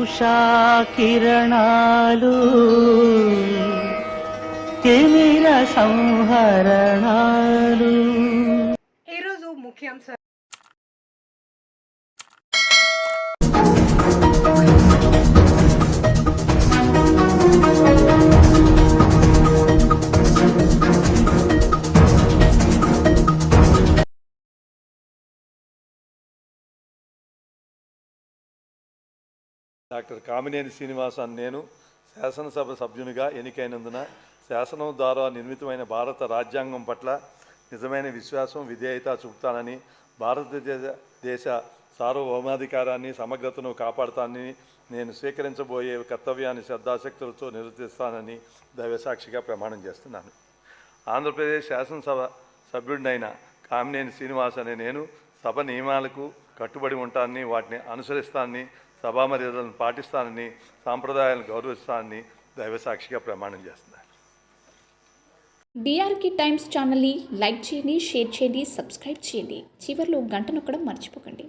ఉషా కిరణాలు తిమిర సంహరణాలు. ఈరోజు ముఖ్యాంశాలు. డాక్టర్ కామినేని శ్రీనివాస్ అని నేను శాసనసభ సభ్యునిగా ఎన్నికైనందున శాసనం ద్వారా నిర్మితమైన భారత రాజ్యాంగం పట్ల నిజమైన విశ్వాసం విధేయత చూపుతానని, భారతదేశ సార్వభౌమాధికారాన్ని సమగ్రతను కాపాడుతానని, నేను స్వీకరించబోయే కర్తవ్యాన్ని శ్రద్ధాశక్తులతో నిర్వర్తిస్తానని దైవసాక్షిగా ప్రమాణం చేస్తున్నాను. ఆంధ్రప్రదేశ్ శాసనసభ సభ్యుడినైన కామినేని శ్రీనివాస్ అనే నేను సభ నియమాలకు కట్టుబడి ఉంటానని, వాటిని అనుసరిస్తానని, సభా మర్యాదలను పాటిస్తానని, సాంప్రదాయాలను గౌరవిస్తానని దైవసాక్షిగా ప్రమాణం చేస్తున్నాను. డిఆర్కే టైమ్స్ ఛానల్ని లైక్ చేయండి, షేర్ చేయండి, సబ్స్క్రైబ్ చేయండి. చివరిలో గంట నొక్కడం మర్చిపోకండి.